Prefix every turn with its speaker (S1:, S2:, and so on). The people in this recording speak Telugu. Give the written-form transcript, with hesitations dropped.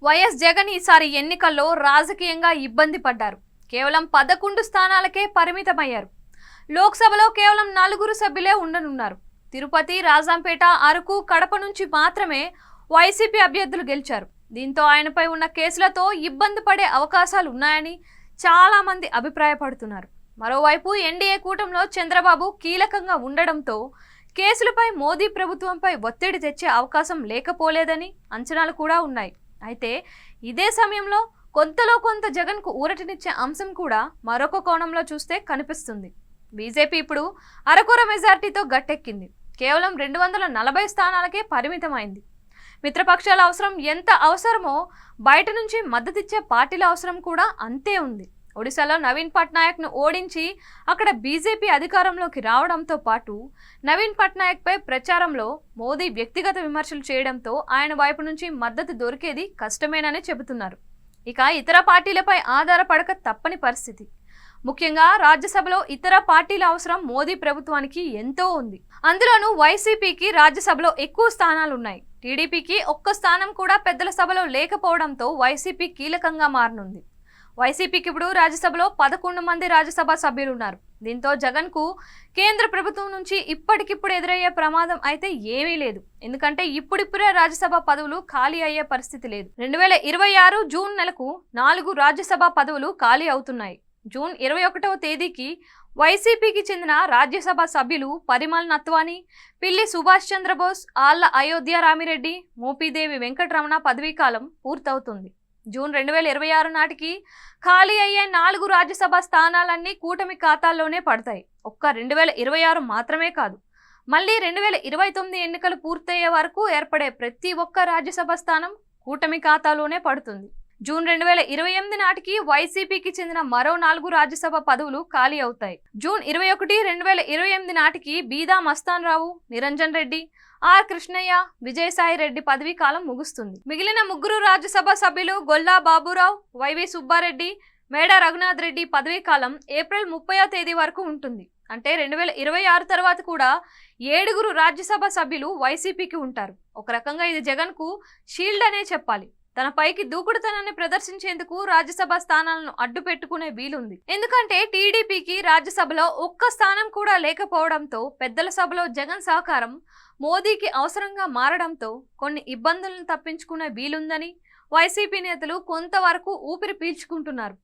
S1: వైఎస్ జగన్ ఈసారి ఎన్నికల్లో రాజకీయంగా ఇబ్బంది పడ్డారు. కేవలం 11 స్థానాలకే పరిమితమయ్యారు. లోక్సభలో కేవలం 4 సభ్యులే ఉండనున్నారు. తిరుపతి, రాజంపేట, అరకు, కడప నుంచి మాత్రమే వైసీపీ అభ్యర్థులు గెలిచారు. దీంతో ఆయనపై ఉన్న కేసులతో ఇబ్బంది పడే అవకాశాలు ఉన్నాయని చాలా మంది అభిప్రాయపడుతున్నారు. మరోవైపు ఎన్డీఏ కూటమిలో చంద్రబాబు కీలకంగా ఉండడంతో కేసులపై మోదీ ప్రభుత్వంపై ఒత్తిడి తెచ్చే అవకాశం లేకపోలేదని అంచనాలు కూడా ఉన్నాయి. అయితే ఇదే సమయంలో కొంతలో కొంత జగన్కు ఊరటనిచ్చే అంశం కూడా మరొక కోణంలో చూస్తే కనిపిస్తుంది. బీజేపీ ఇప్పుడు అరకొర మెజార్టీతో గట్టెక్కింది. కేవలం 240 స్థానాలకే పరిమితమైంది. మిత్రపక్షాల అవసరం ఎంత అవసరమో బయట నుంచి మద్దతిచ్చే పార్టీల అవసరం కూడా అంతే ఉంది. ఒడిశాలో నవీన్ పట్నాయక్ను ఓడించి అక్కడ బీజేపీ అధికారంలోకి రావడంతో పాటు నవీన్ పట్నాయక్పై ప్రచారంలో మోదీ వ్యక్తిగత విమర్శలు చేయడంతో ఆయన వైపు నుంచి మద్దతు దొరికేది కష్టమేనని చెబుతున్నారు. ఇక ఇతర పార్టీలపై ఆధారపడక తప్పని పరిస్థితి. ముఖ్యంగా రాజ్యసభలో ఇతర పార్టీల అవసరం మోదీ ప్రభుత్వానికి ఎంతో ఉంది. అందులోనూ వైసీపీకి రాజ్యసభలో ఎక్కువ స్థానాలు ఉన్నాయి. టీడీపీకి ఒక్క స్థానం కూడా పెద్దల సభలో లేకపోవడంతో వైసీపీ కీలకంగా మారనుంది. వైసీపీకి ఇప్పుడు రాజ్యసభలో 11 మంది రాజ్యసభ సభ్యులు ఉన్నారు. దీంతో జగన్ కు కేంద్ర ప్రభుత్వం నుంచి ఇప్పటికిప్పుడు ఎదురయ్యే ప్రమాదం అయితే ఏమీ లేదు. ఎందుకంటే ఇప్పుడిప్పుడే రాజ్యసభ పదవులు ఖాళీ అయ్యే పరిస్థితి లేదు. 2026 జూన్ నెలకు 4 రాజ్యసభ పదవులు ఖాళీ అవుతున్నాయి. జూన్ 21వ తేదీకి వైసీపీకి చెందిన రాజ్యసభ సభ్యులు పరిమల్ నత్వాని, పిల్లి సుభాష్ చంద్రబోస్, ఆళ్ల అయోధ్య రామిరెడ్డి, మోపిదేవి వెంకటరమణ పదవీకాలం పూర్తవుతుంది. జూన్ 2026 నాటికి ఖాళీ అయ్యే 4 రాజ్యసభ స్థానాలన్నీ కూటమి ఖాతాల్లోనే పడతాయి. ఒక్క 2026 మాత్రమే కాదు, మళ్ళీ 2029 ఎన్నికలు పూర్తయ్యే వరకు ఏర్పడే ప్రతి ఒక్క రాజ్యసభ స్థానం కూటమి ఖాతాలోనే పడుతుంది. జూన్ 2028 నాటికి వైసీపీకి చెందిన మరో 4 రాజ్యసభ పదవులు ఖాళీ అవుతాయి. జూన్ 21, 2028 నాటికి బీదా మస్తాన్ రావు, నిరంజన్ రెడ్డి, ఆర్ కృష్ణయ్య, విజయసాయి రెడ్డి పదవీ కాలం ముగుస్తుంది. మిగిలిన 3 రాజ్యసభ సభ్యులు గొల్లా బాబురావు, వైవి సుబ్బారెడ్డి, మేడ రఘునాథ్ రెడ్డి పదవీ కాలం ఏప్రిల్ 30వ తేదీ వరకు ఉంటుంది. అంటే 2026 తర్వాత కూడా 7 రాజ్యసభ సభ్యులు వైసీపీకి ఉంటారు. ఒక రకంగా ఇది జగన్ కు షీల్డ్ అనే చెప్పాలి. తన పైకి దూకుడుతనాన్ని ప్రదర్శించేందుకు రాజ్యసభ స్థానాలను అడ్డు పెట్టుకునే వీలుంది. ఎందుకంటే టీడీపీకి రాజ్యసభలో ఒక్క స్థానం కూడా లేకపోవడంతో పెద్దల సభలో జగన్ సహకారం మోదీకి అవసరంగా మారడంతో కొన్ని ఇబ్బందులను తప్పించుకునే వీలుందని వైసీపీ నేతలు కొంతవరకు ఊపిరి పీల్చుకుంటున్నారు.